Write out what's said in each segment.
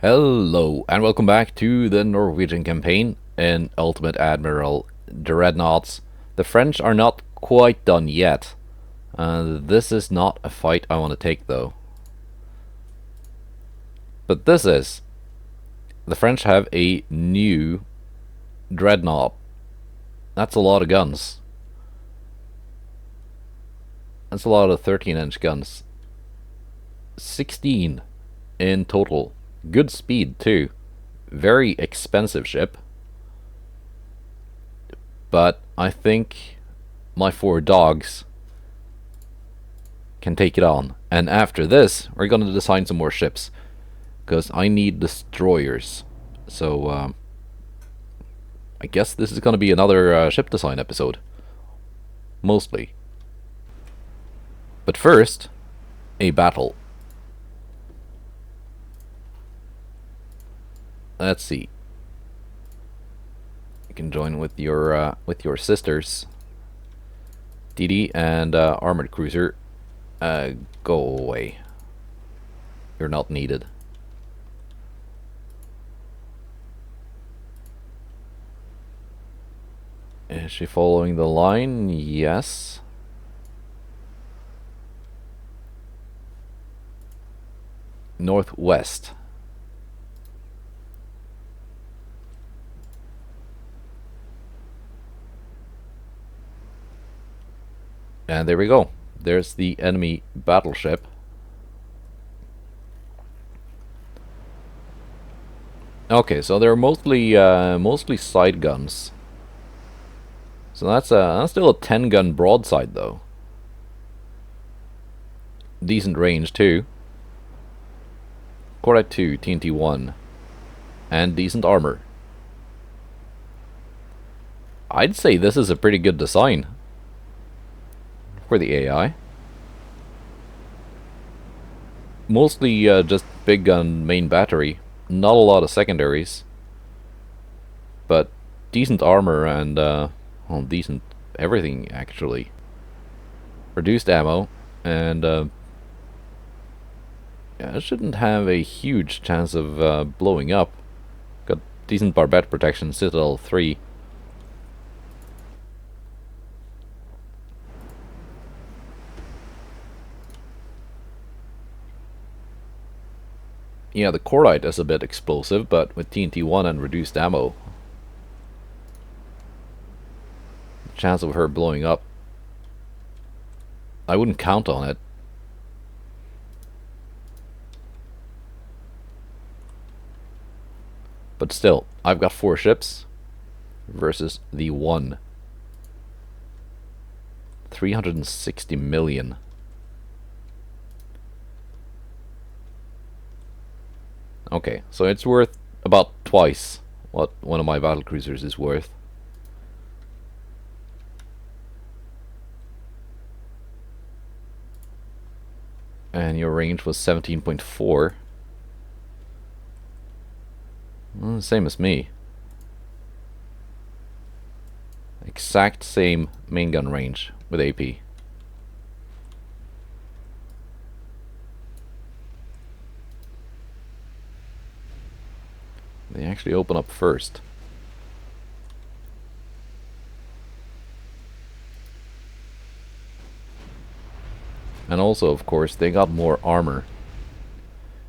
Hello, and welcome back to the Norwegian campaign in Ultimate Admiral Dreadnoughts. The French are not quite done yet. This is not a fight I want to take, though. But this is. The French have a new dreadnought. That's a lot of guns. That's a lot of 13-inch guns. 16 in total. Good speed, too. Very expensive ship. But I think my 4 dogs can take it on. And after this, we're going to design some more ships. Because I need destroyers. So, I guess this is going to be another ship design episode. Mostly. But first, a battle. Let's see. You can join with your sisters. DD and armored cruiser. Go away. You're not needed. Is she following the line? Yes. Northwest. And there we go. There's the enemy battleship. Okay, so they're mostly side guns. So that's still a 10-gun broadside, though. Decent range too. Cordite 2, TNT 1, and decent armor. I'd say this is a pretty good design for the AI. Mostly just big gun main battery. Not a lot of secondaries. But decent armor and, well, decent everything, actually. Reduced ammo, and, yeah, it shouldn't have a huge chance of blowing up. Got decent barbette protection, Citadel 3. Yeah, the cordite is a bit explosive, but with TNT 1 and reduced ammo, the chance of her blowing up, I wouldn't count on it. But still, I've got 4 ships versus the 1. 360 million. Okay, so it's worth about twice what one of my battlecruisers is worth. And your range was 17.4. Well, same as me. Exact same main gun range with AP. They actually open up first. And also, of course, they got more armor.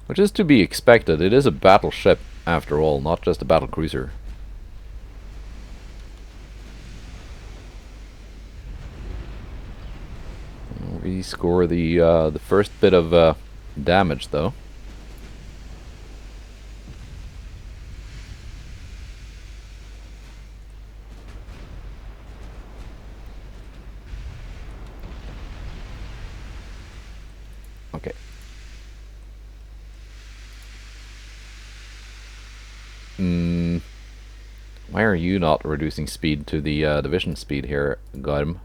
Which is to be expected. It is a battleship, after all, not just a battlecruiser. We score the first bit of damage, though. Okay. Why are you not reducing speed to the division speed here, Garm?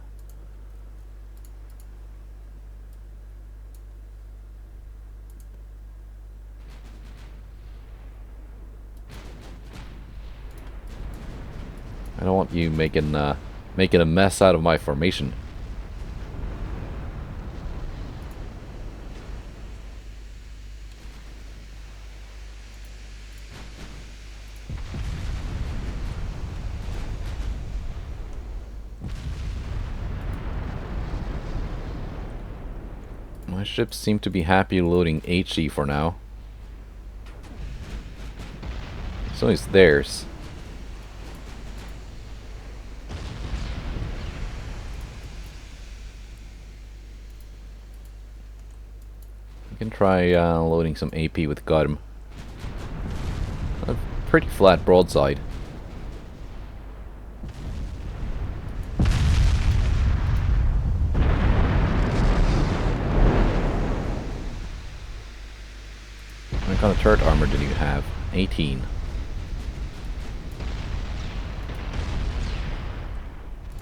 I don't want you making a mess out of my formation. My ships seem to be happy loading HE for now. So is theirs. We can try loading some AP with Garm. A pretty flat broadside. What kind of turret armor did you have? 18.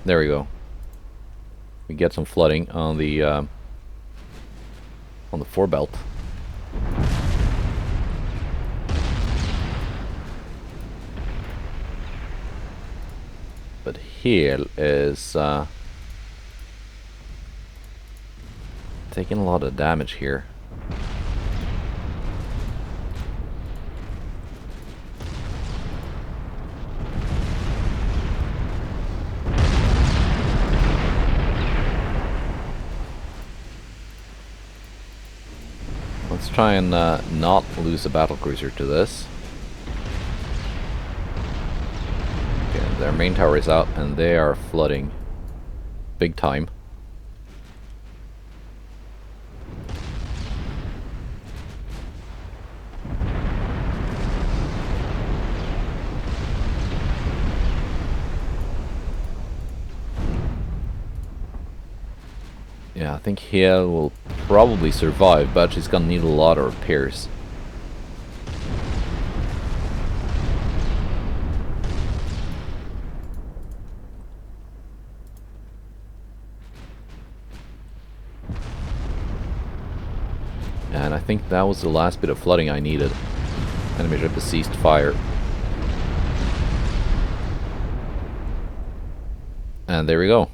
There we go. We get some flooding on the forebelt. But here is taking a lot of damage here. Let's try and not lose a battlecruiser to this. Okay, their main tower is out and they are flooding big time. Yeah, I think Hale will probably survive, but she's gonna need a lot of repairs. And I think that was the last bit of flooding I needed. Enemy ship has ceased fire. And there we go.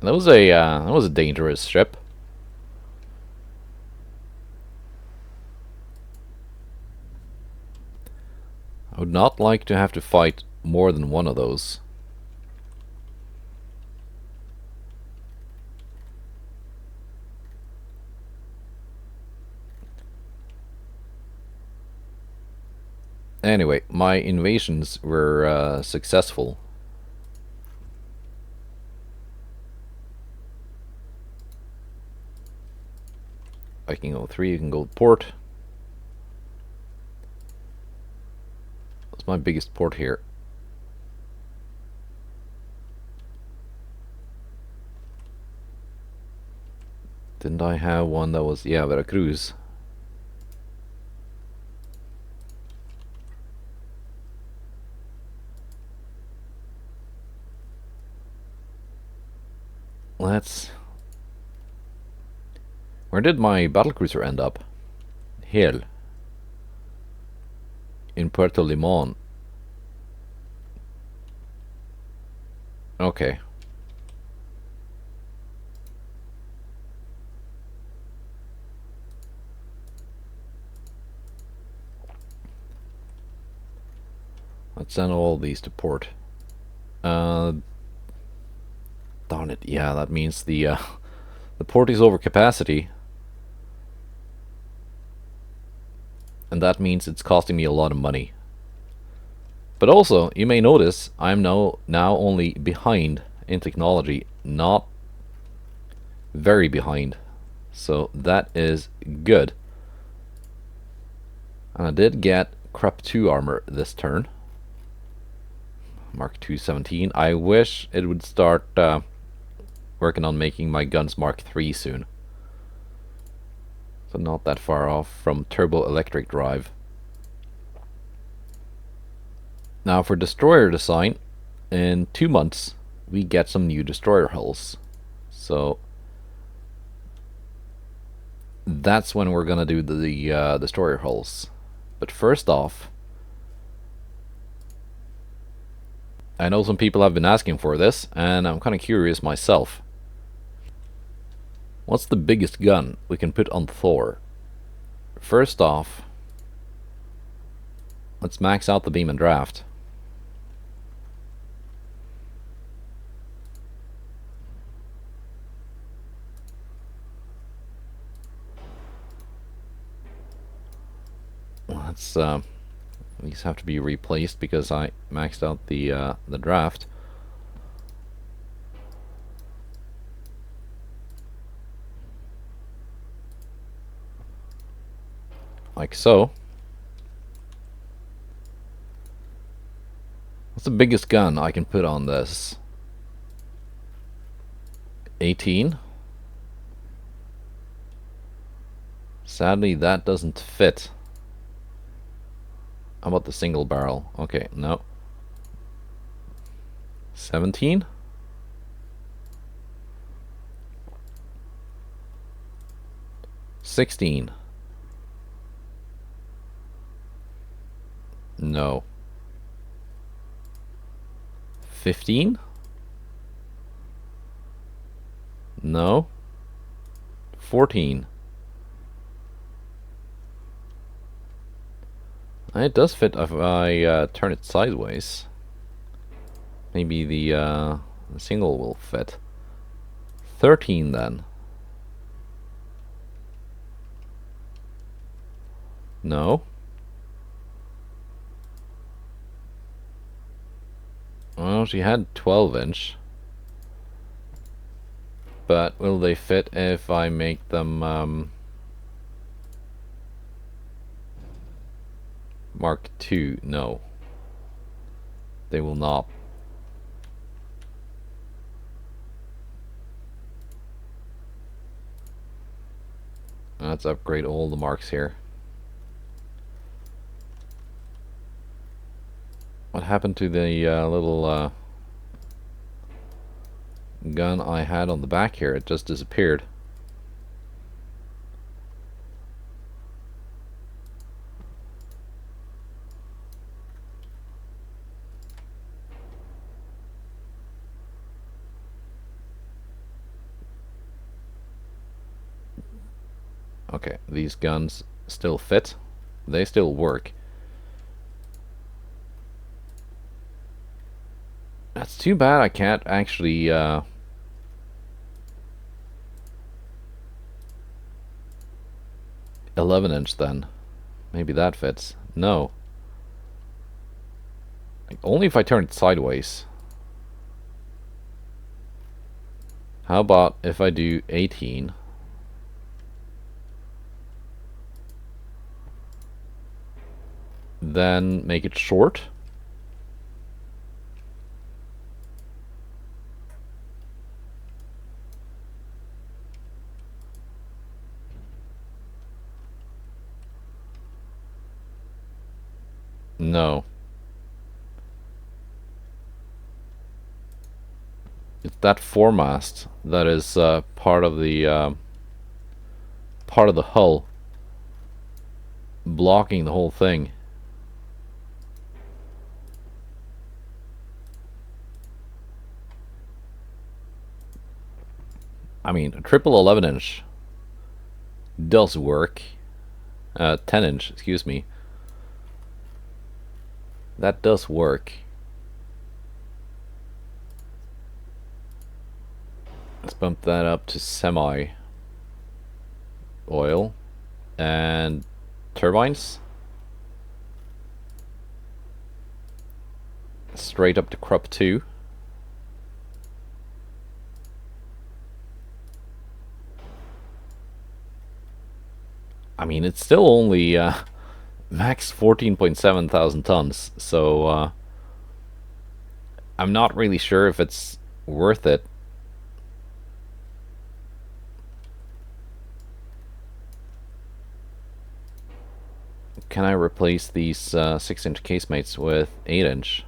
That was a dangerous ship. I would not like to have to fight more than one of those. Anyway, my invasions were successful. Viking 03, you can go port. That's my biggest port here. Didn't I have one that was, yeah, Veracruz. Let's... Where did my battlecruiser end up? Here. In Puerto Limon. Okay. Let's send all these to port. Darn it, yeah, that means the port is over capacity. And that means it's costing me a lot of money. But also, you may notice I'm now only behind in technology, not very behind. So that is good. And I did get Crep 2 armor this turn. Mark 217. I wish it would start working on making my guns Mark 3 soon. So not that far off from turbo electric drive. Now for destroyer design, in 2 months we get some new destroyer hulls. So that's when we're gonna do the destroyer hulls. But first off, I know some people have been asking for this, and I'm kind of curious myself. What's the biggest gun we can put on Thor? First off, let's max out the beam and draft. That's these have to be replaced because I maxed out the draft. Like so. What's the biggest gun I can put on this? 18. Sadly, that doesn't fit. How about the single barrel? Okay, no. 17? $16. No. 15? No. 14. It does fit if I turn it sideways. Maybe the single will fit. 13 then. No. Well, she had 12-inch. But will they fit if I make them Mark II? No. They will not. Let's upgrade all the marks here. What happened to the little gun I had on the back here? It just disappeared. Okay, these guns still fit. They still work. That's too bad I can't actually 11-inch then. Maybe that fits. No. Like, only if I turn it sideways. How about if I do 18? Then make it short. No. It's that foremast that is part of the hull, blocking the whole thing. I mean, a triple 11-inch does work. 10-inch, excuse me. That does work. Let's bump that up to semi oil and turbines. Straight up to crop 2. I mean, it's still only max 14.7 thousand tons, so I'm not really sure if it's worth it. Can I replace these 6-inch casemates with 8-inch?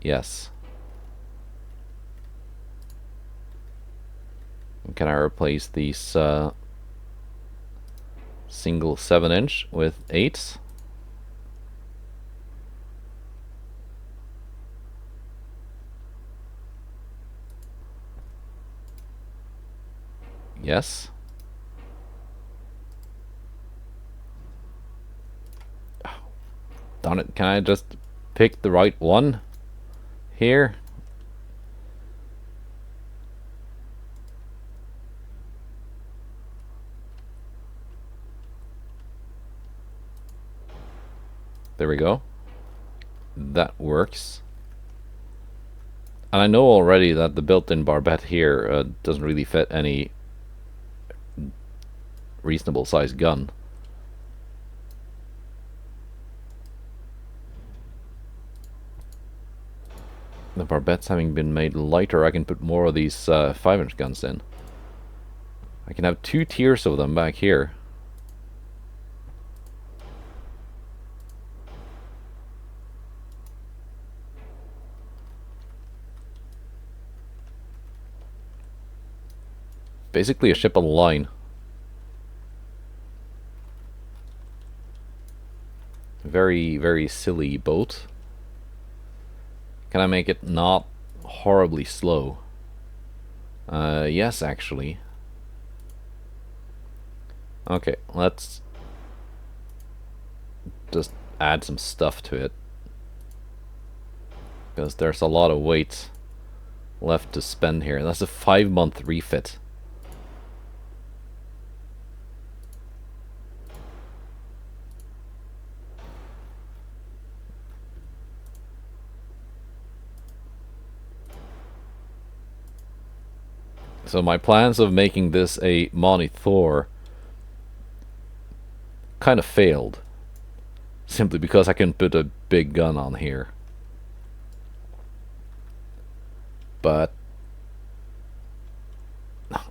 Yes. Can I replace these single 7-inch with 8s? Yes. Oh, darn it, can I just pick the right one here? There we go. That works. And I know already that the built-in barbette here doesn't really fit any reasonable sized gun. The barbettes having been made lighter, I can put more of these 5-inch guns in. I can have 2 tiers of them back here. Basically a ship on the line. Very, very silly boat. Can I make it not horribly slow? Yes, actually. Okay, let's just add some stuff to it. Because there's a lot of weight left to spend here. That's a 5-month refit. So my plans of making this a MoniThor kind of failed. Simply because I couldn't put a big gun on here. But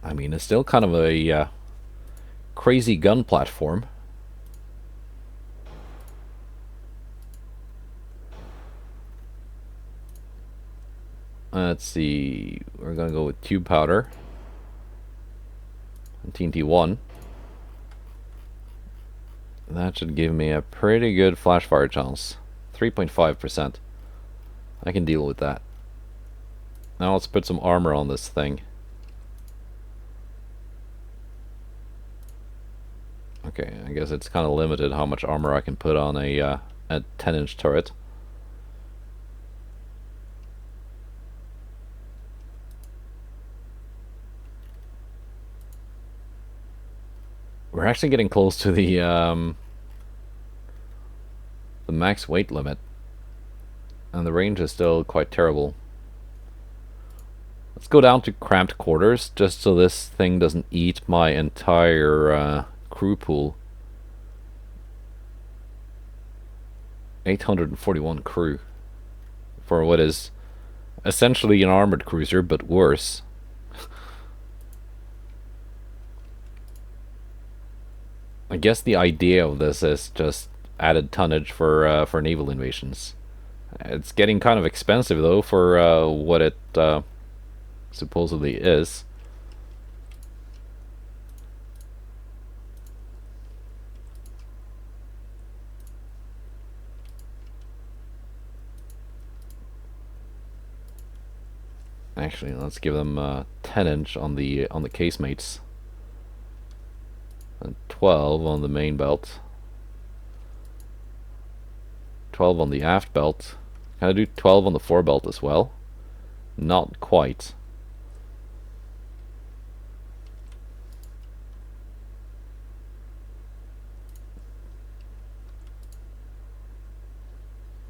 I mean, it's still kind of a crazy gun platform. Let's see, we're gonna go with tube powder and TNT1. That should give me a pretty good flash fire chance. 3.5%. I can deal with that. Now let's put some armor on this thing. Okay, I guess it's kind of limited how much armor I can put on a 10-inch turret. We're actually getting close to the max weight limit, and the range is still quite terrible. Let's go down to cramped quarters, just so this thing doesn't eat my entire crew pool. 841 crew for what is essentially an armored cruiser, but worse. I guess the idea of this is just added tonnage for naval invasions. It's getting kind of expensive though for what it supposedly is. Actually, let's give them 10-inch on the casemates. And 12 on the main belt. 12 on the aft belt. Can I do 12 on the fore belt as well? Not quite.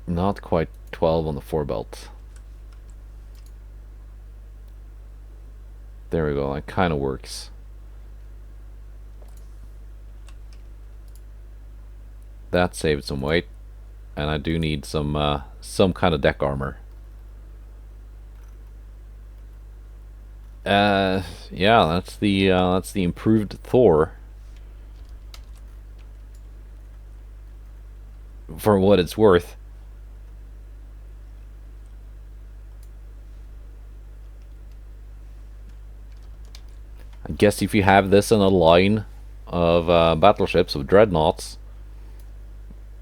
Not quite 12 on the fore belt. There we go, that kind of works. That saved some weight, and I do need some kind of deck armor. Yeah, that's the improved Thor. For what it's worth. I guess if you have this in a line of battleships, of dreadnoughts,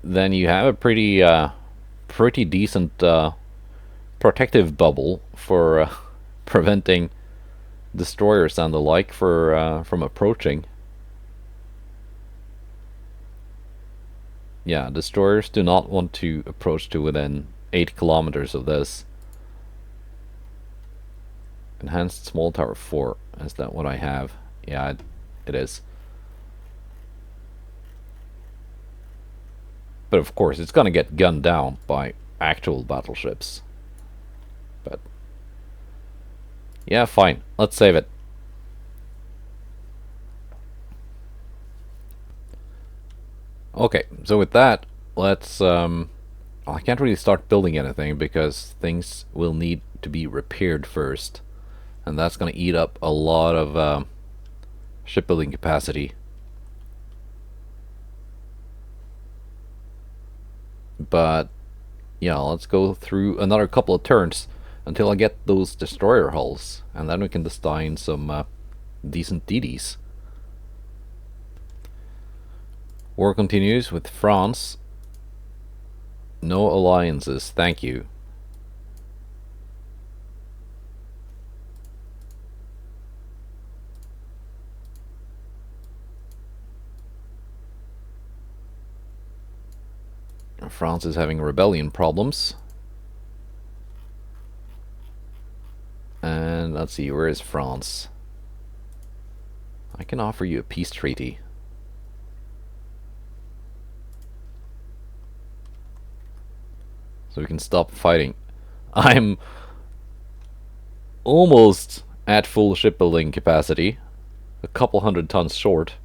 then you have a pretty decent protective bubble for preventing destroyers and the like from approaching. Yeah, destroyers do not want to approach to within 8 kilometers of this. Enhanced small tower 4. Is that what I have? Yeah, it is. But of course, it's gonna get gunned down by actual battleships. But yeah, fine. Let's save it. Okay, so with that, let's I can't really start building anything because things will need to be repaired first, and that's gonna eat up a lot of shipbuilding capacity. But yeah, let's go through another couple of turns until I get those destroyer hulls, and then we can design some decent DDs. War continues with France. No alliances, thank you. France is having rebellion problems. And let's see, where is France? I can offer you a peace treaty. So we can stop fighting. I'm almost at full shipbuilding capacity. A couple 100 tons short.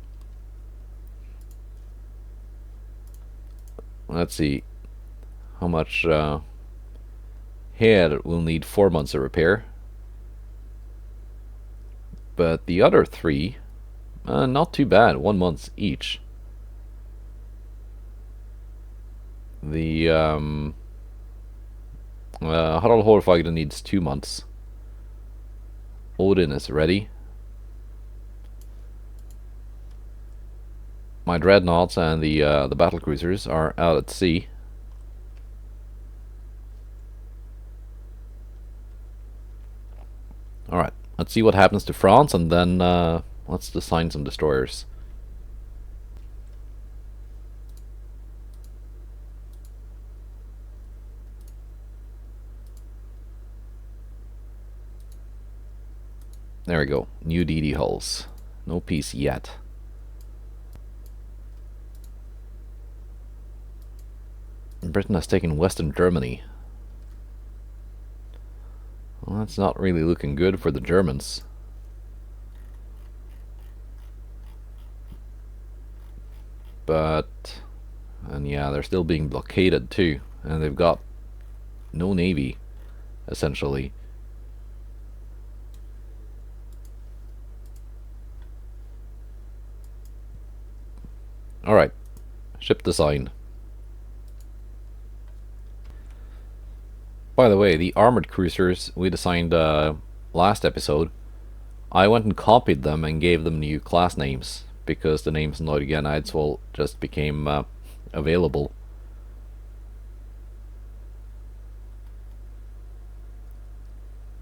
Let's see how much head will need 4 months of repair. But the other three, not too bad, 1 month each. The Harald Hårfagre needs 2 months. Odin is ready. My dreadnoughts and the battlecruisers are out at sea. Alright, let's see what happens to France, and then let's design some destroyers. There we go, new DD hulls. No peace yet. Britain has taken Western Germany. Well, that's not really looking good for the Germans. But, and yeah, they're still being blockaded too, and they've got no navy, essentially. Alright, ship design. By the way, the armored cruisers we designed last episode, I went and copied them and gave them new class names because the names Norwegian Eidsvoll just became available.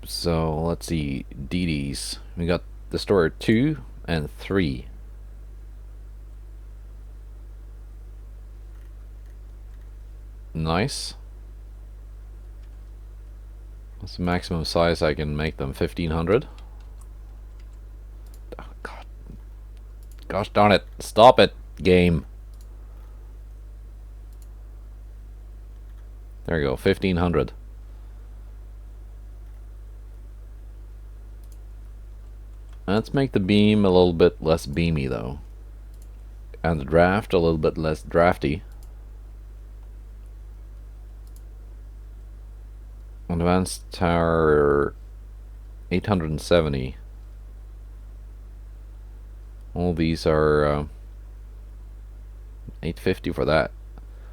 So let's see, DDs. We got Destroyer 2 and 3. Nice. What's the maximum size I can make them? 1500? Oh, God. Gosh darn it. Stop it, game. There you go, 1500. Let's make the beam a little bit less beamy though. And the draft a little bit less drafty. Advanced tower 870. All these are 850 for that.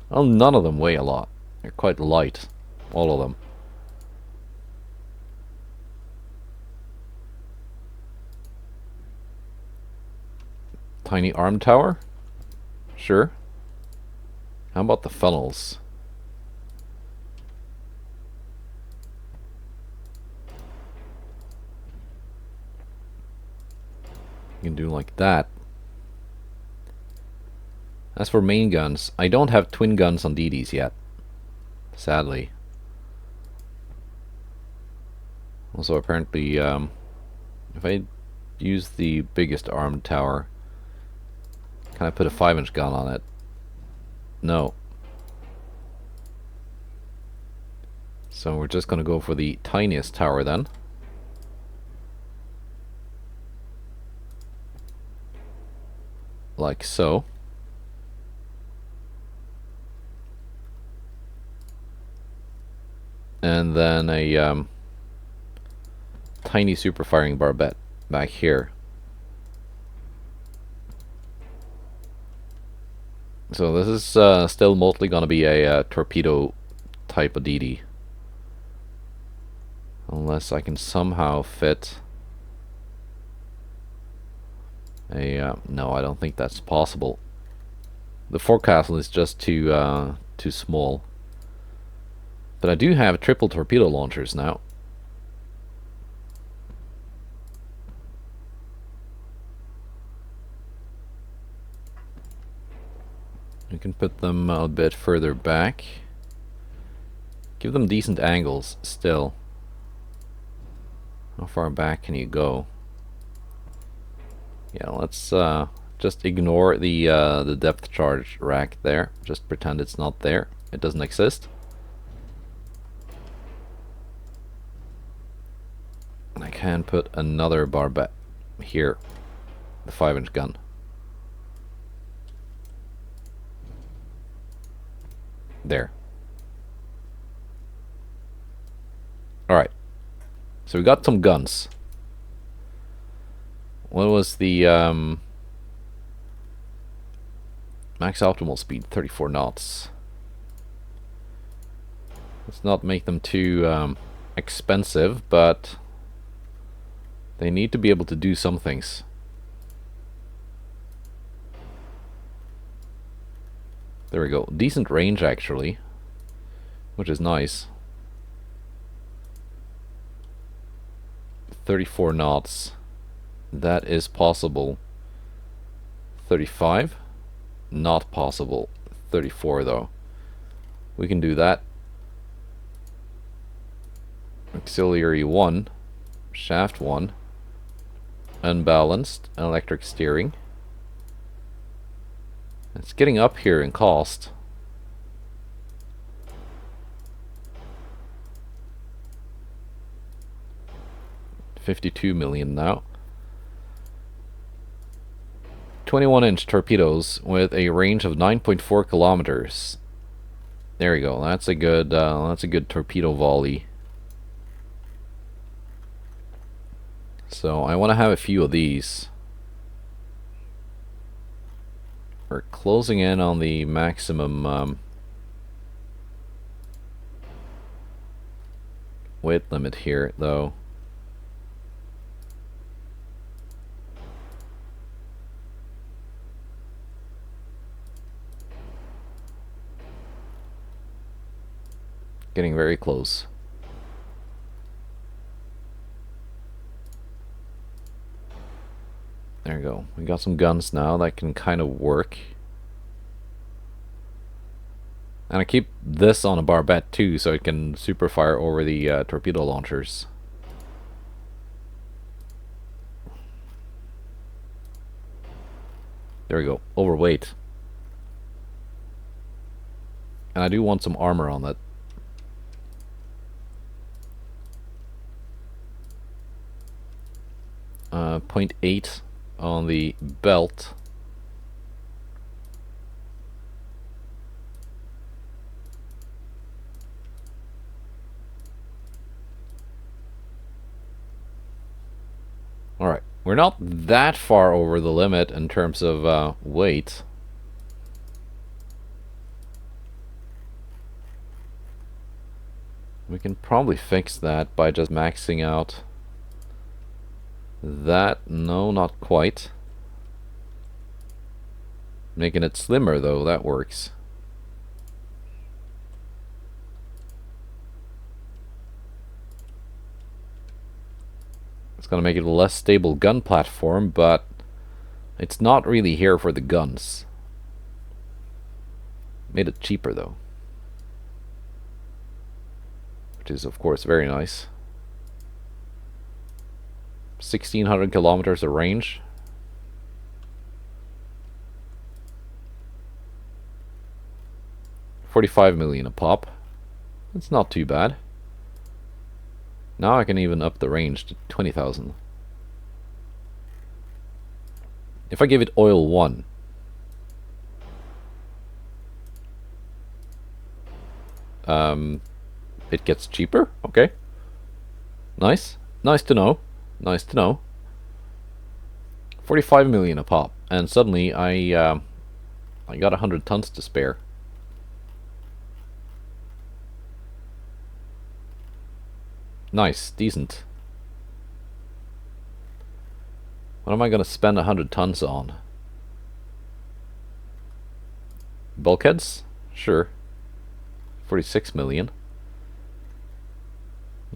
Well, none of them weigh a lot. They're quite light, all of them. Tiny arm tower? Sure. How about the funnels? You can do like that. As for main guns, I don't have twin guns on DDs yet, sadly. Also, apparently, if I use the biggest armed tower, can I put a 5-inch gun on it? No. So we're just going to go for the tiniest tower then. Like so. And then a tiny super firing barbette back here. So this is still mostly going to be a torpedo type of DD. Unless I can somehow fit a... no, I don't think that's possible. The forecastle is just too small. But I do have triple torpedo launchers now. You can put them a bit further back. Give them decent angles still. How far back can you go? Yeah, let's just ignore the depth charge rack there. Just pretend it's not there. It doesn't exist. And I can put another barbette here. The 5-inch gun. There. Alright. So we got some guns. What was the max optimal speed? 34 knots. Let's not make them too expensive, but they need to be able to do some things. There we go. Decent range actually, which is nice. 34 knots. That is possible. 35? Not possible. 34 though. We can do that. Auxiliary 1. Shaft 1. Unbalanced. Electric steering. It's getting up here in cost. $52 million now. 21-inch torpedoes with a range of 9.4 kilometers. There we go. That's a good torpedo volley. So I want to have a few of these. We're closing in on the maximum weight limit here, though. Getting very close. There we go. We got some guns now that can kind of work. And I keep this on a barbette too, so it can super fire over the torpedo launchers. There we go. Overweight. And I do want some armor on that. .8 on the belt. Alright, we're not that far over the limit in terms of weight. We can probably fix that by just maxing out that. No, not quite. Making it slimmer though, that works. It's gonna make it a less stable gun platform, but it's not really here for the guns. Made it cheaper though, which is of course very nice. 1600 kilometers of range. $45 million a pop. It's not too bad. Now I can even up the range to 20,000. If I give it oil 1, it gets cheaper. Okay. Nice. Nice to know. Nice to know. 45 million a pop, and suddenly I got 100 tons to spare. Nice, decent. What am I gonna spend 100 tons on? Bulkheads? Sure. 46 million.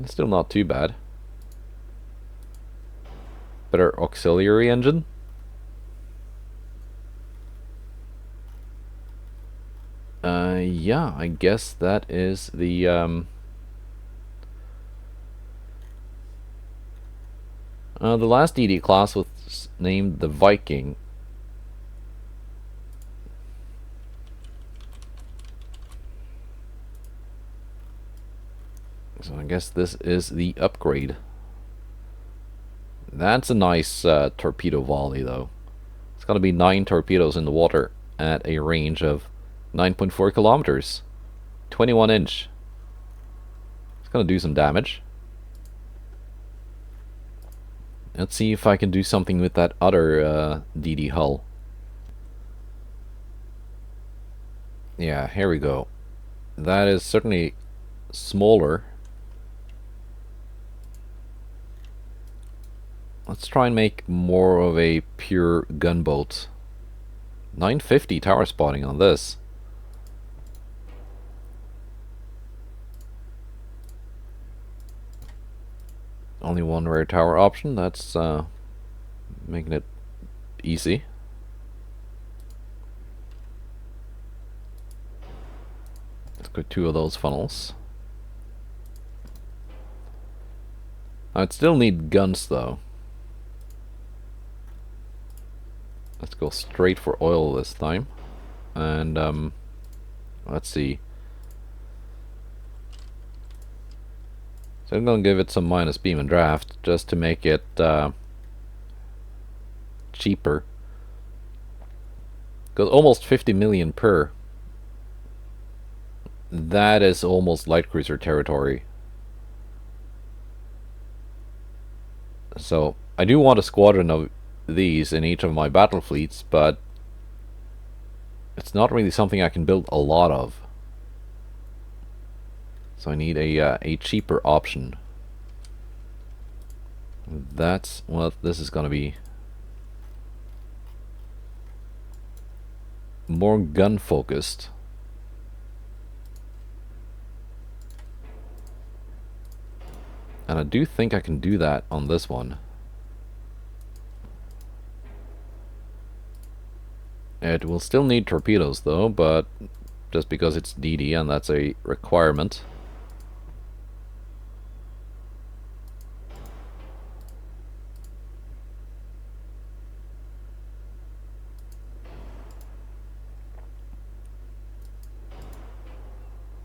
It's still not too bad. Better auxiliary engine? Yeah, I guess that is the last DD class was named the Viking. So I guess this is the upgrade. That's a nice torpedo volley, though. It's gonna be 9 torpedoes in the water at a range of 9.4 kilometers. 21 inch. It's gonna do some damage. Let's see if I can do something with that other DD hull. Yeah, here we go. That is certainly smaller. Let's try and make more of a pure gunboat. 950 tower spotting on this. Only one rare tower option. That's making it easy. Let's go 2 of those funnels. I'd still need guns though. Let's go straight for oil this time. And let's see. So I'm gonna give it some minus beam and draft just to make it cheaper. Because almost 50 million per. That is almost light cruiser territory. So I do want a squadron of these in each of my battle fleets, but it's not really something I can build a lot of. So I need a cheaper option. That's what this is gonna be. More gun focused. And I do think I can do that on this one. It will still need torpedoes though, but just because it's DD and that's a requirement.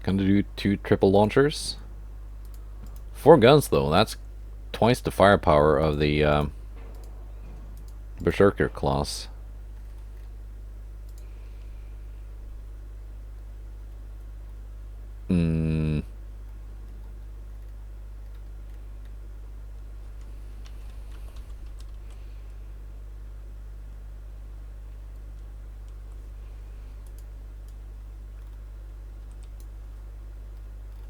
Can I do 2 triple launchers? 4 guns though, that's twice the firepower of the Berserker class.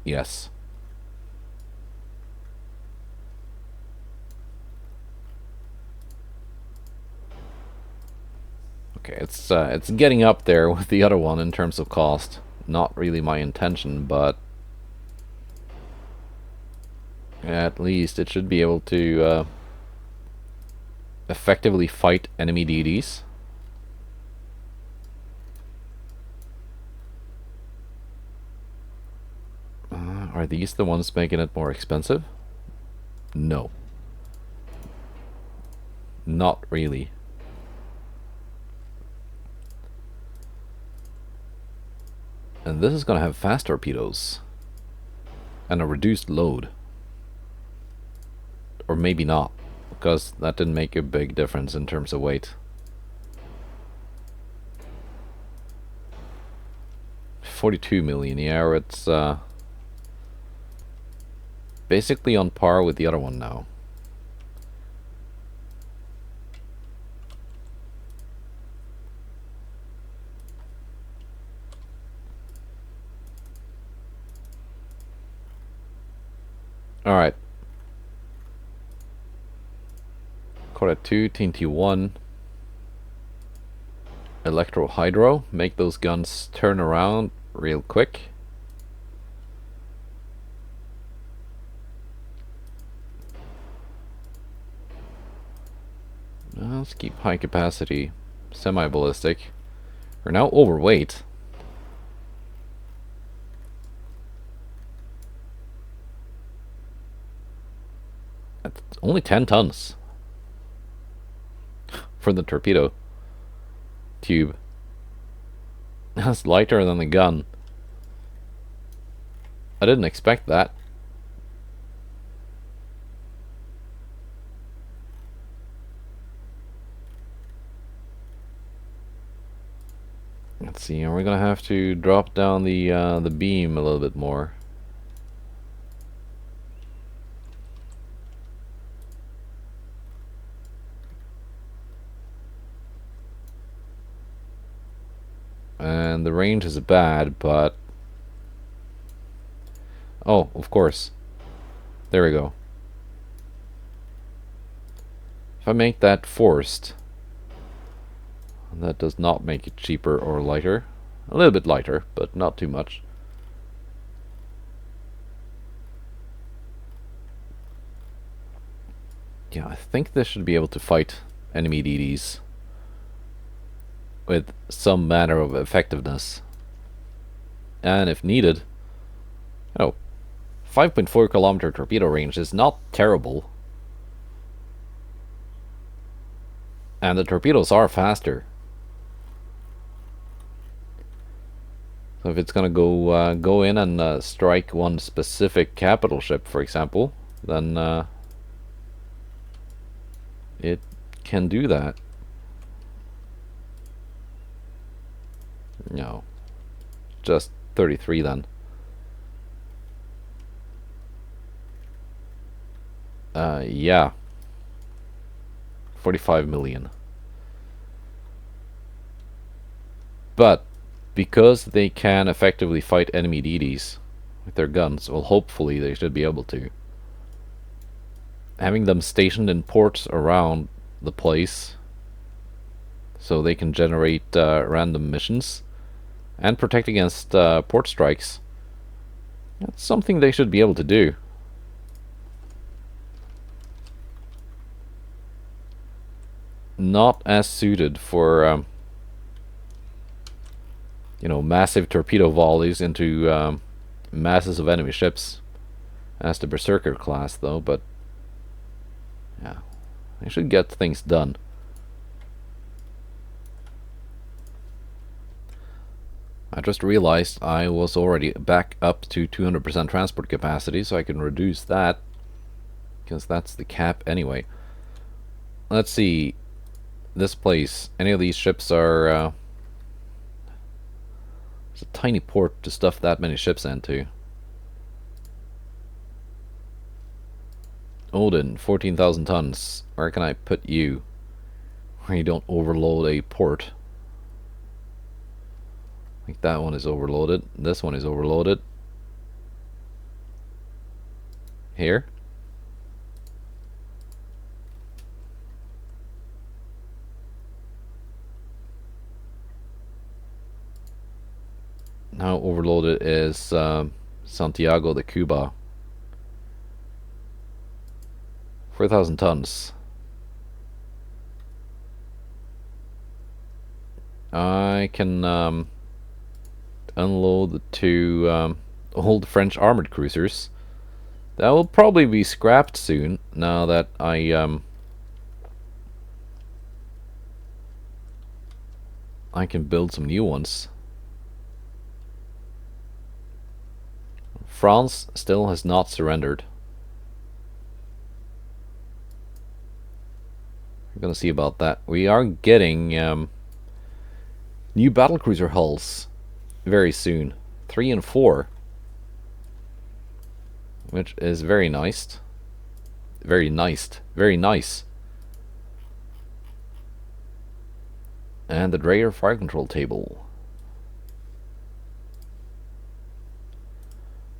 Yes. Okay, it's getting up there with the other one in terms of cost. Not really my intention, but at least it should be able to effectively fight enemy DDs. Are these the ones making it more expensive? No. Not really. And this is gonna have fast torpedoes. And a reduced load. or maybe not, because that didn't make a big difference in terms of weight. 42 million, yeah, it's basically on par with the other one now. Alright. Quarter 2, TNT 1. Electro Hydro. Make those guns turn around real quick. Let's keep high capacity. Semi-ballistic. We're now overweight. That's only 10 tons. For the torpedo tube. That's lighter than the gun. I didn't expect that. Let's see, are we gonna have to drop down the beam a little bit more? And the range is bad, but... Oh, of course. There we go. If I make that forced, that does not make it cheaper or lighter. A little bit lighter, but not too much. Yeah, I think this should be able to fight enemy DDs with some manner of effectiveness. And if needed, 5.4 kilometer torpedo range is not terrible. And the torpedoes are faster. So if it's gonna go in and strike one specific capital ship, for example, then it can do that. No, just 33 then. Yeah, 45 million. But because they can effectively fight enemy DDs with their guns, well, hopefully they should be able to. Having them stationed in ports around the place so they can generate random missions and protect against port strikes, that's something they should be able to do. Not as suited for massive torpedo volleys into masses of enemy ships as the Berserker class, though, but yeah, they should get things done. I just realized I was already back up to 200% transport capacity, so I can reduce that, because that's the cap anyway. Let's see, this place, any of these ships are... it's a tiny port to stuff that many ships into. Odin, 14,000 tons. Where can I put you? Where you don't overload a port. I think that one is overloaded. This one is overloaded. Here. Now overloaded is Santiago de Cuba. 4,000 tons. I can unload the two old French armored cruisers. That will probably be scrapped soon, now that I can build some new ones. France still has not surrendered. gonna see about that. We are getting new battlecruiser hulls very soon. 3 and 4. Which is very nice. Very nice. Very nice. And the Dreyer fire control table.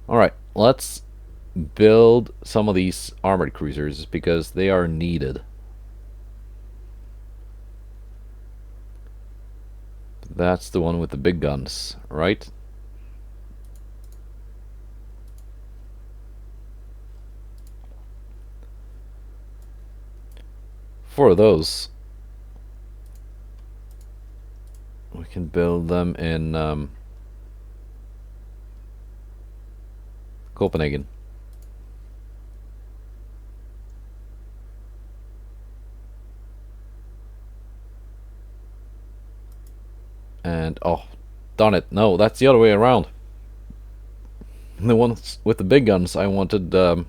Alright, let's build some of these armored cruisers because they are needed. That's the one with the big guns, right? For those, we can build them in Copenhagen. And, oh, darn it, no, that's the other way around. The ones with the big guns, I wanted to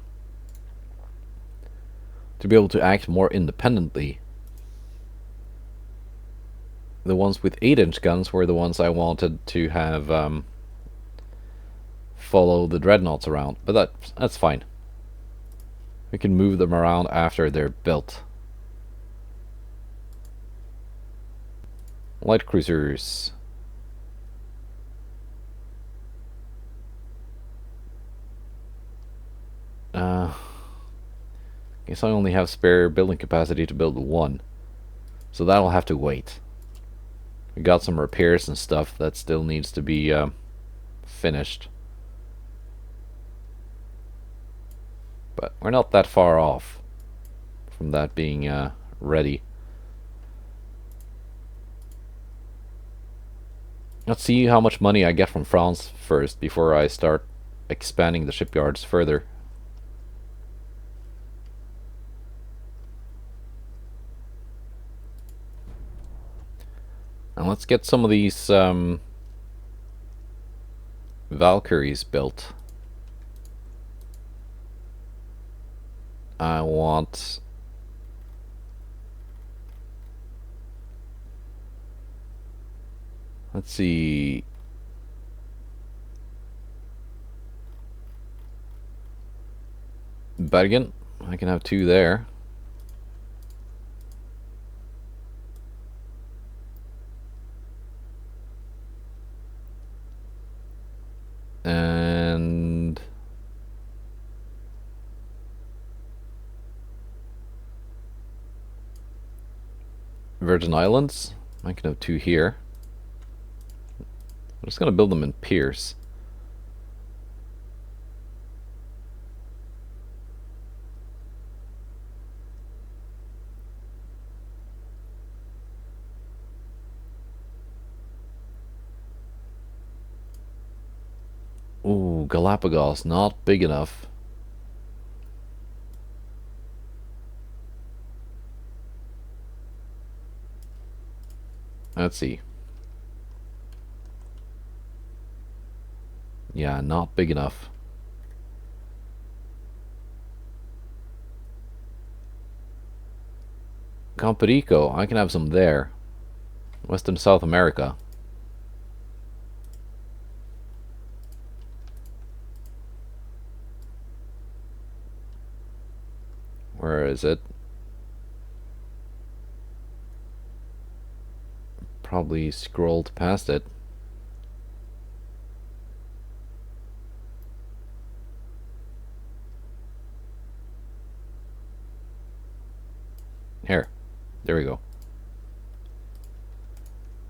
be able to act more independently. The ones with 8-inch guns were the ones I wanted to have follow the dreadnoughts around, but that's fine. We can move them around after they're built. Light cruisers. Guess I only have spare building capacity to build one, so that'll have to wait. We got some repairs and stuff that still needs to be finished, but we're not that far off from that being ready. Let's see how much money I get from France first before I start expanding the shipyards further. And let's get some of these Valkyries built. I want let's see. Bergen, I can have 2 there. And Virgin Islands, I can have 2 here. I'm just gonna build them in piers. Ooh, Galapagos, not big enough. Let's see. Yeah, not big enough. Camperico, I can have some there. Western South America. Where is it? Probably scrolled past it. Here. There we go.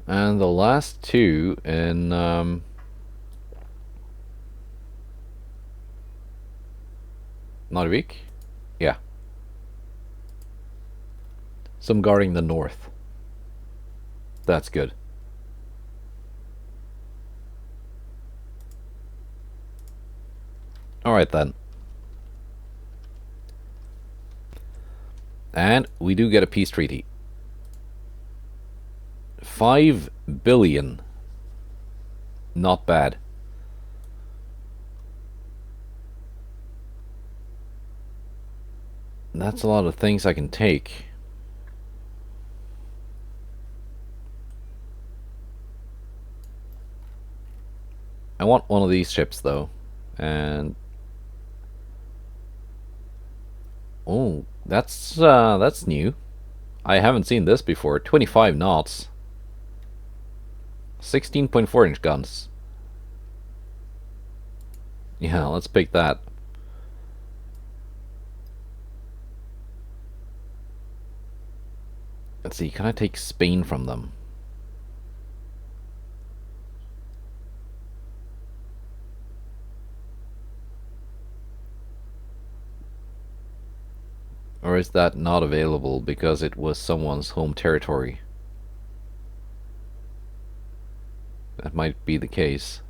And the last 2 in Narvik? Yeah. Some guarding the north. That's good. Alright then. And we do get a peace treaty. 5 billion. Not bad. That's a lot of things I can take. I want one of these ships though, and oh, that's new. I haven't seen this before. 25 knots, 16.4-inch guns. Yeah, let's pick that. Let's see, can I take Spain from them? Or is that not available because it was someone's home territory? That might be the case.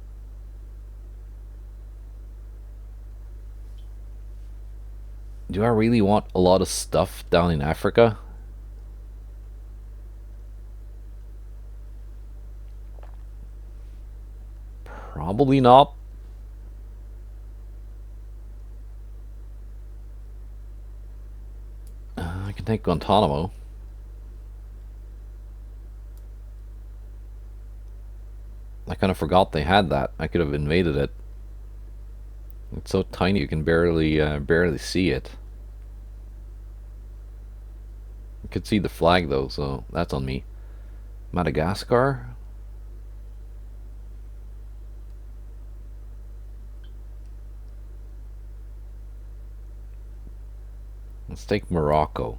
Do I really want a lot of stuff down in Africa? Probably not. I can take Guantanamo. I kind of forgot they had that. I could have invaded it. It's so tiny you can barely see it. You could see the flag though, so that's on me. Madagascar? Let's take Morocco.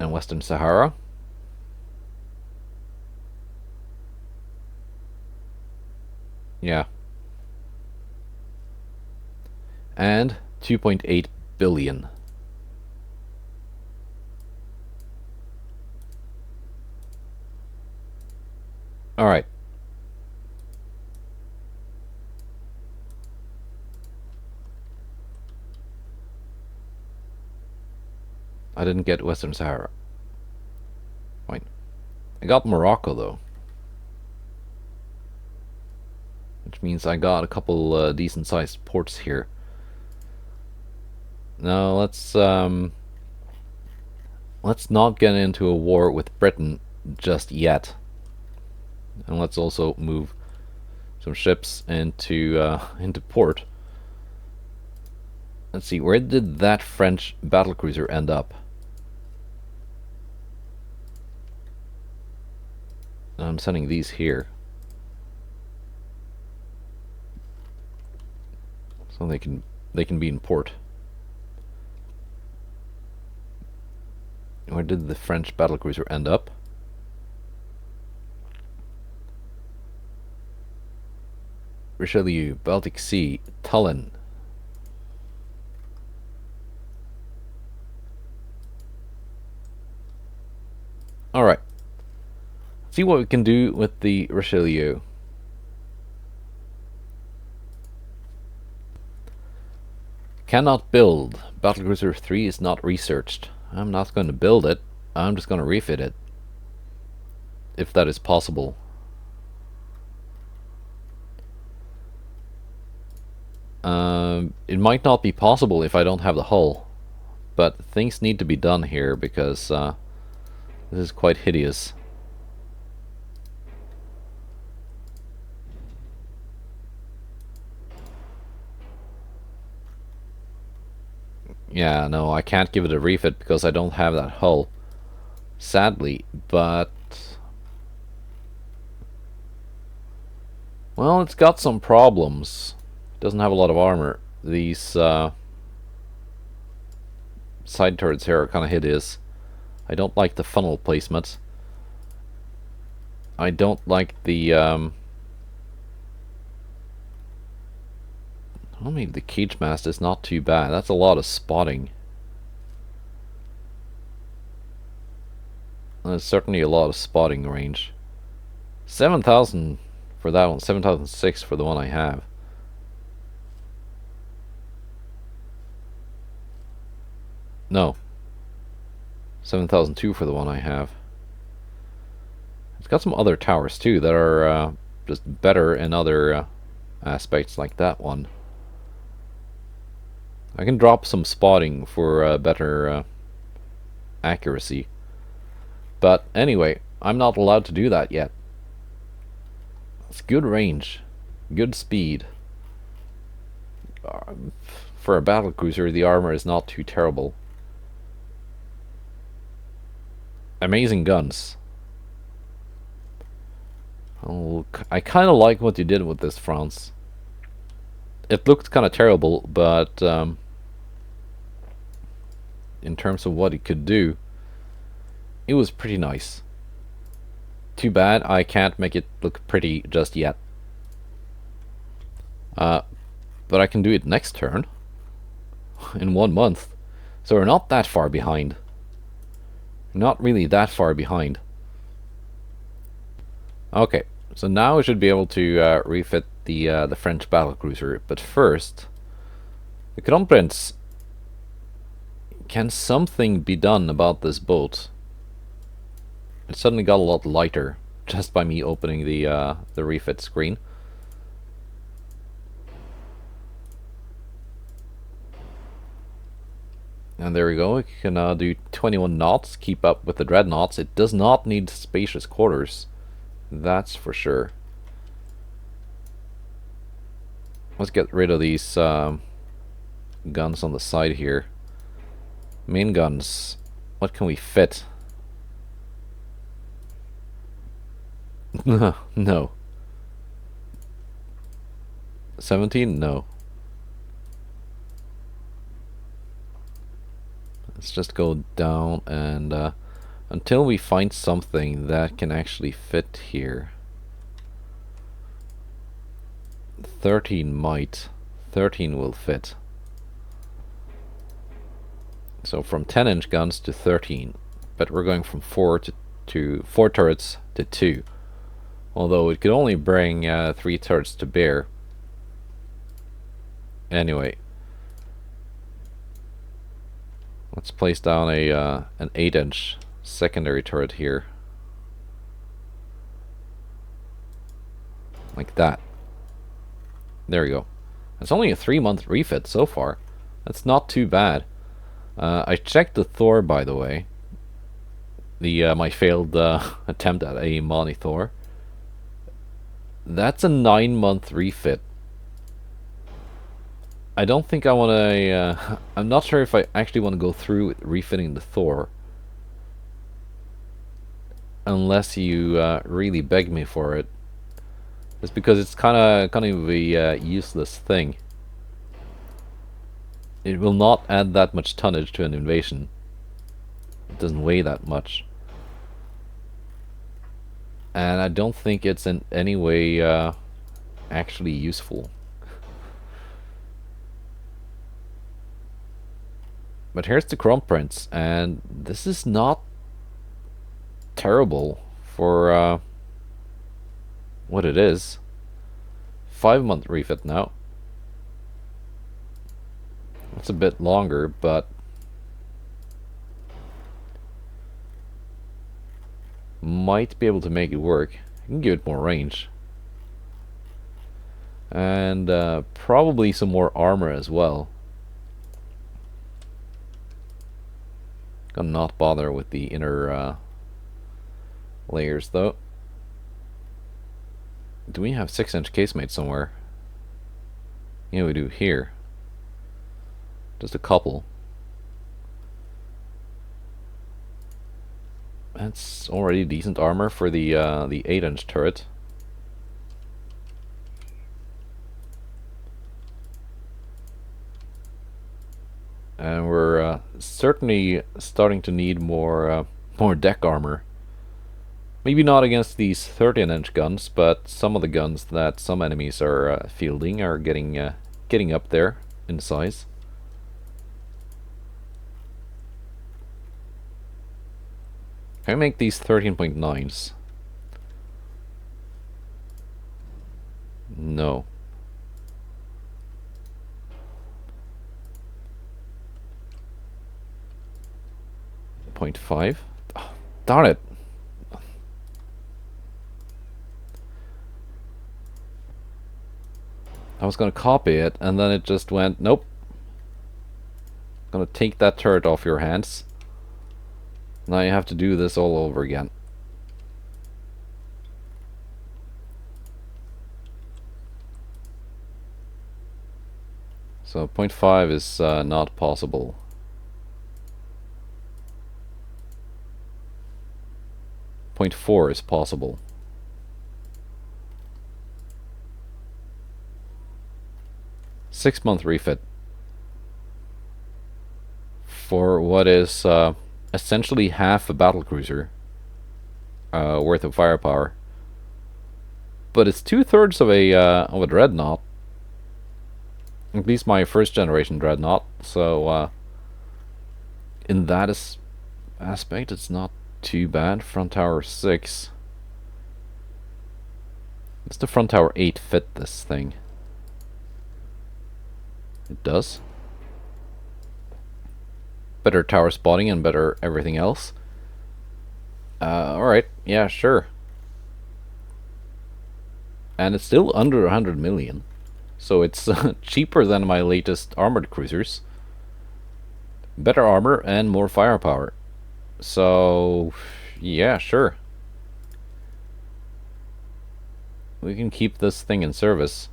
And Western Sahara? Yeah. And 2.8 billion. Alright. I didn't get Western Sahara. Fine. I got Morocco though. Which means I got a couple decent sized ports here. Now let's not get into a war with Britain just yet. And let's also move some ships into port. Let's see, where did that French battlecruiser end up? I'm sending these here. So they can be in port. Where did the French battlecruiser end up? Richelieu, Baltic Sea, Tallinn. Alright. See what we can do with the Richelieu. Cannot build. Battlecruiser 3 is not researched. I'm not going to build it. I'm just going to refit it. If that is possible. It might not be possible if I don't have the hull. But things need to be done here because this is quite hideous. Yeah, no, I can't give it a refit because I don't have that hull. Sadly, but... well, it's got some problems. It doesn't have a lot of armor. These side turrets here are kind of hideous. I don't like the funnel placement. I don't like the... well, maybe the cage mast is not too bad. That's a lot of spotting. There's certainly a lot of spotting range. 7,000 for that one. 7,006 for the one I have. No. 7,002 for the one I have. It's got some other towers too that are just better in other aspects, like that one. I can drop some spotting for better accuracy. But anyway, I'm not allowed to do that yet. It's good range, good speed. For a battlecruiser, the armor is not too terrible. Amazing guns. Oh, I kind of like what you did with this, France. It looked kind of terrible, but in terms of what it could do, it was pretty nice. Too bad I can't make it look pretty just yet. But I can do it next turn. In 1 month. So we're not that far behind. Not really that far behind. Okay, so now we should be able to refit the French battlecruiser. But first, the Crown Prince. Can something be done about this boat? It suddenly got a lot lighter just by me opening the refit screen. And there we go. We can do 21 knots, keep up with the dreadnoughts. It does not need spacious quarters, that's for sure. Let's get rid of these guns on the side here. Main guns. What can we fit? No. 17? No. Let's just go down and until we find something that can actually fit here. 13 might. 13 will fit. So from 10-inch guns to 13, but we're going from 4 to 4 turrets to 2. Although it could only bring 3 turrets to bear. Anyway, let's place down an 8-inch secondary turret here, like that. There we go. It's only a 3-month refit so far. That's not too bad. I checked the Thor, by the way. My failed attempt at a MoniThor. That's a 9-month refit. I don't think I want to... I'm not sure if I actually want to go through with refitting the Thor. Unless you really beg me for it. It's because it's kind of a useless thing. It will not add that much tonnage to an invasion. It doesn't weigh that much. And I don't think it's in any way actually useful. But here's the Crown Prince, and this is not terrible for what it is. 5-month refit now. It's a bit longer, but might be able to make it work. You can give it more range. And probably some more armor as well. Gonna not bother with the inner layers though. Do we have 6-inch casemate somewhere? Yeah, we do here. Just a couple. That's already decent armor for the 8-inch turret. And we're certainly starting to need more deck armor. Maybe not against these 13-inch guns, but some of the guns that some enemies are fielding are getting up there in size. Can I make these 13.9s? No. 0.5? Oh, darn it. I was gonna copy it and then it just went, nope. Gonna take that turret off your hands. Now you have to do this all over again. So 0.5 is not possible. Point 4 is possible. Six-month refit for what is essentially half a battlecruiser worth of firepower, but it's 2/3 of a dreadnought. At least my first generation dreadnought. So in that aspect, it's not too bad. Front tower 6. Does the front tower 8 fit this thing? It does. Better tower spotting and better everything else. Alright, yeah, sure. And it's still under 100 million. So it's cheaper than my latest armored cruisers. Better armor and more firepower. So, yeah, sure. We can keep this thing in service.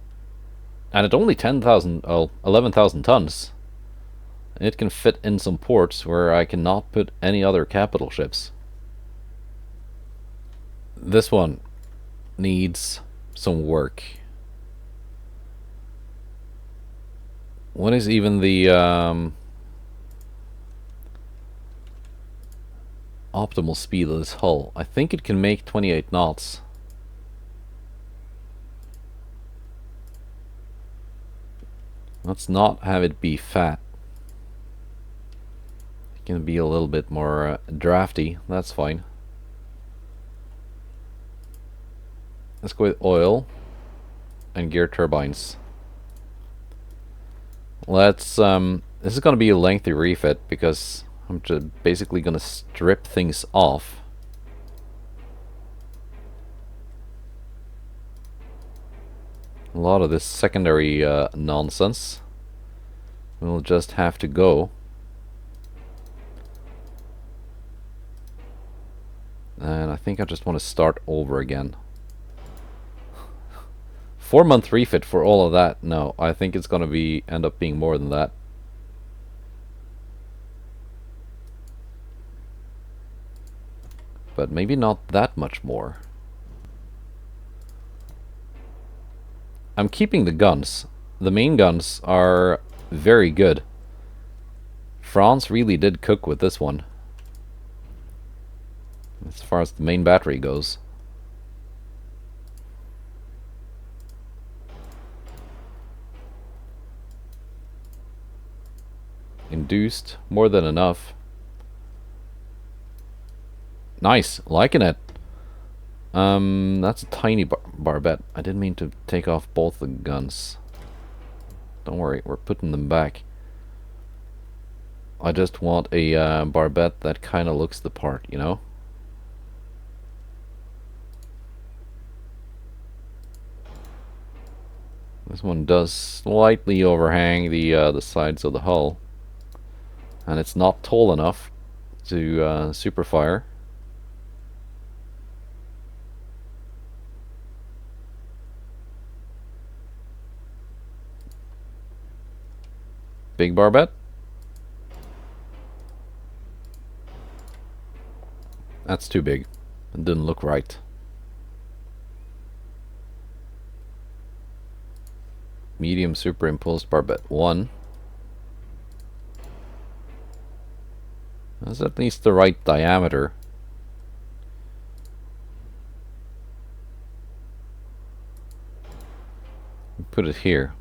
And it's only 11,000 tons. It can fit in some ports where I cannot put any other capital ships. This one needs some work. What is even the optimal speed of this hull? I think it can make 28 knots. Let's not have it be fat. It can be a little bit more drafty. That's fine. Let's go with oil and gear turbines. Let's this is going to be a lengthy refit because I'm just basically going to strip things off. A lot of this secondary nonsense will just have to go. And I think I just want to start over again. 4-month refit for all of that? No, I think it's gonna end up being more than that. But maybe not that much more. I'm keeping the guns. The main guns are very good. France really did cook with this one, as far as the main battery goes. Induced, more than enough. Nice, liking it. That's a tiny barbette. I didn't mean to take off both the guns. Don't worry, we're putting them back. I just want a barbette that kind of looks the part, you know? This one does slightly overhang the sides of the hull, and it's not tall enough to super fire. Big barbette. That's too big. It didn't look right. Medium superimposed barbette 1. That's at least the right diameter. Put it here.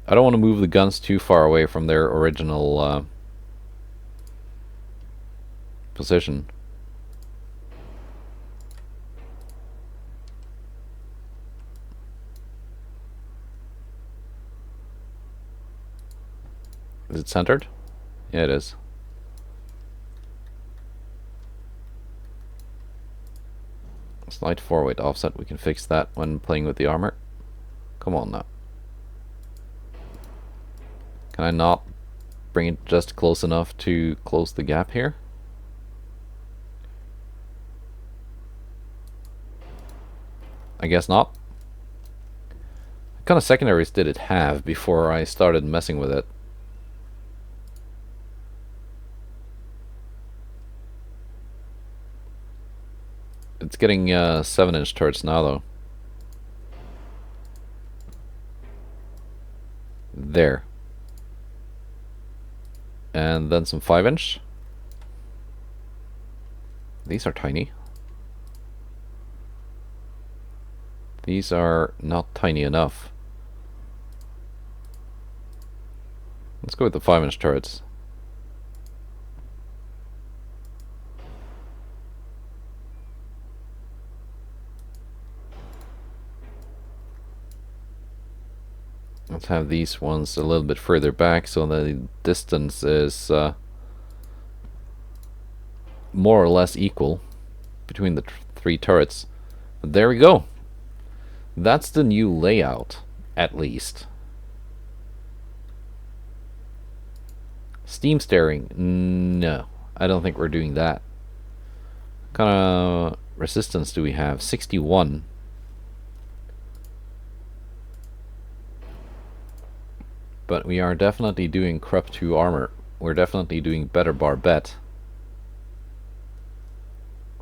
I don't want to move the guns too far away from their original position. Is it centered? Yeah, it is. Slight forward offset, we can fix that when playing with the armor. Come on now. Can I not bring it just close enough to close the gap here? I guess not. What kind of secondaries did it have before I started messing with it? It's getting 7-inch turrets now, though. There. And then some 5-inch. These are tiny. These are not tiny enough. Let's go with the 5-inch turrets. Let's have these ones a little bit further back so the distance is more or less equal between the three turrets. But there we go. That's the new layout, at least. Steam steering? No, I don't think we're doing that. What kind of resistance do we have? 61. But we are definitely doing Crep 2 armor. We're definitely doing better barbette.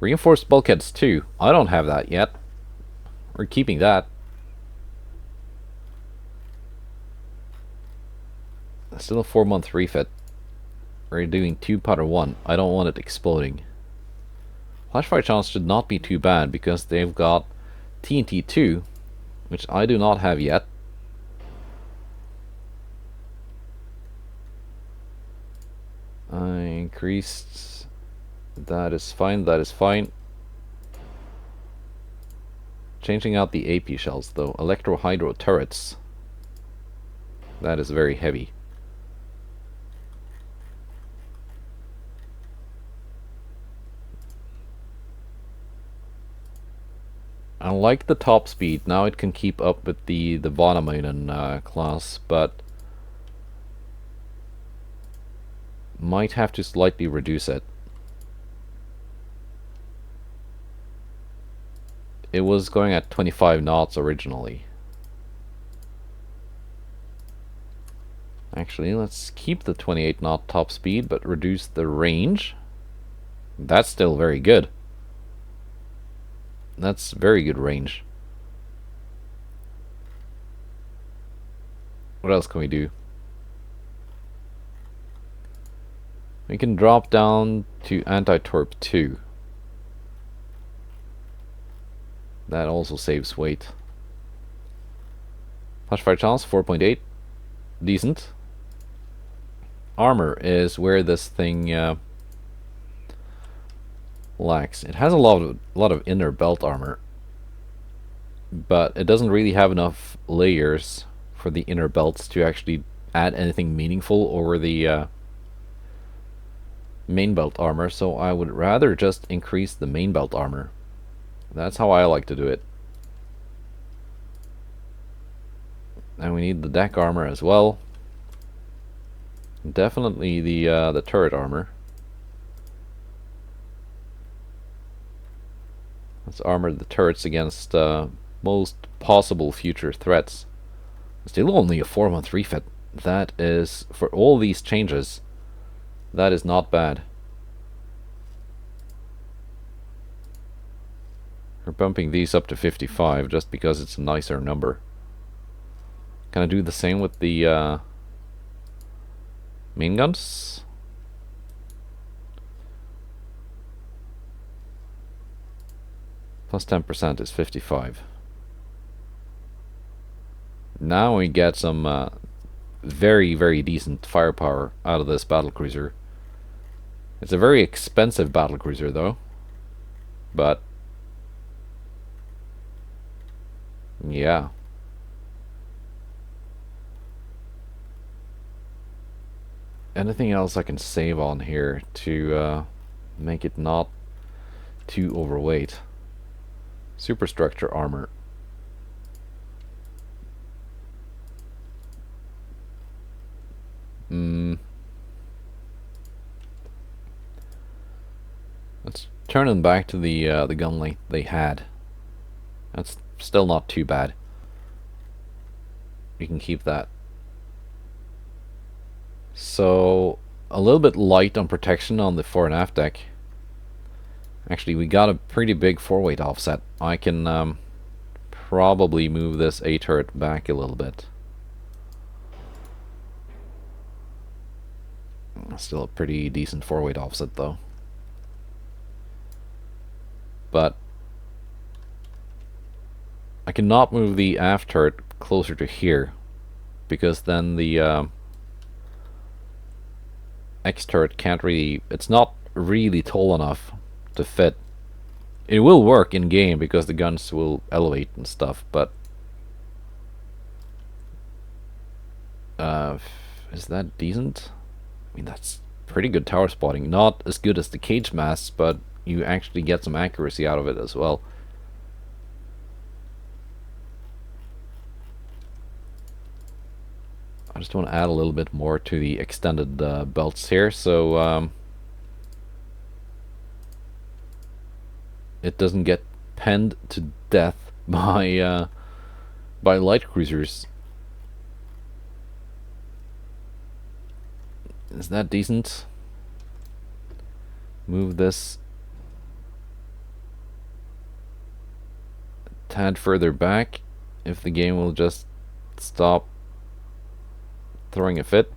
Reinforced bulkheads too. I don't have that yet. We're keeping that. Still a 4-month refit. We're doing 2-powder-1. I don't want it exploding. Flashfire chance should not be too bad because they've got TNT 2, which I do not have yet. I increased. That is fine, that is fine. Changing out the AP shells though. Electro-hydro turrets. That is very heavy. I like the top speed. Now it can keep up with the Vanamainen class, but might have to slightly reduce it. It was going at 25 knots originally. Actually, let's keep the 28 knot top speed, but reduce the range. That's still very good. That's very good range. What else can we do? We can drop down to anti-torp 2. That also saves weight. Flashfire chance 4.8. Decent. Armor is where this thing lacks. It has a lot of inner belt armor, but it doesn't really have enough layers for the inner belts to actually add anything meaningful over the main belt armor, so I would rather just increase the main belt armor. That's how I like to do it. And we need the deck armor as well. Definitely the turret armor. Let's armor the turrets against most possible future threats. Still only a 4-month refit. That is, for all these changes, that is not bad. We're bumping these up to 55 just because it's a nicer number. Can I do the same with the main guns? Plus 10% is 55. Now we get some very, very decent firepower out of this battlecruiser. It's a very expensive battlecruiser though, but yeah. Anything else I can save on here to make it not too overweight? Superstructure armor. Let's turn them back to the gun length they had. That's still not too bad. You can keep that. So, a little bit light on protection on the fore and aft deck. Actually, we got a pretty big forweight offset. I can probably move this A turret back a little bit. Still a pretty decent forweight offset though. But I cannot move the aft turret closer to here, because then the X turret can't really, it's not really tall enough to fit. It will work in game because the guns will elevate and stuff, but is that decent? I mean, that's pretty good tower spotting. Not as good as the cage masts, but you actually get some accuracy out of it as well. I just want to add a little bit more to the extended belts here, so it doesn't get penned to death by light cruisers. Is that decent? Move this a tad further back if the game will just stop throwing a fit.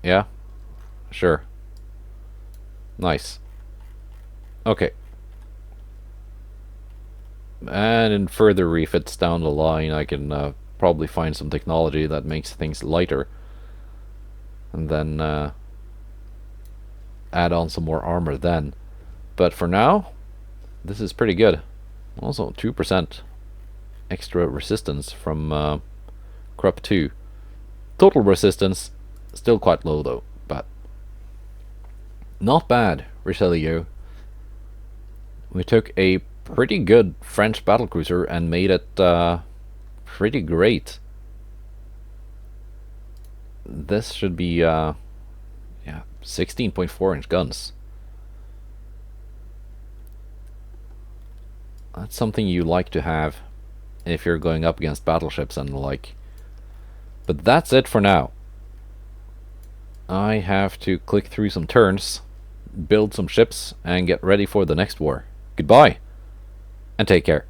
Yeah, sure. Nice. Okay. And in further refits down the line, I can probably find some technology that makes things lighter, and then add on some more armor then. But for now, this is pretty good. Also, 2% extra resistance from Krupp 2. Total resistance, still quite low though, but not bad, Richelieu. We took a pretty good French battlecruiser and made it pretty great. This should be yeah, 16.4-inch guns. That's something you like to have if you're going up against battleships and the like. But that's it for now. I have to click through some turns, build some ships, and get ready for the next war. Goodbye, and take care.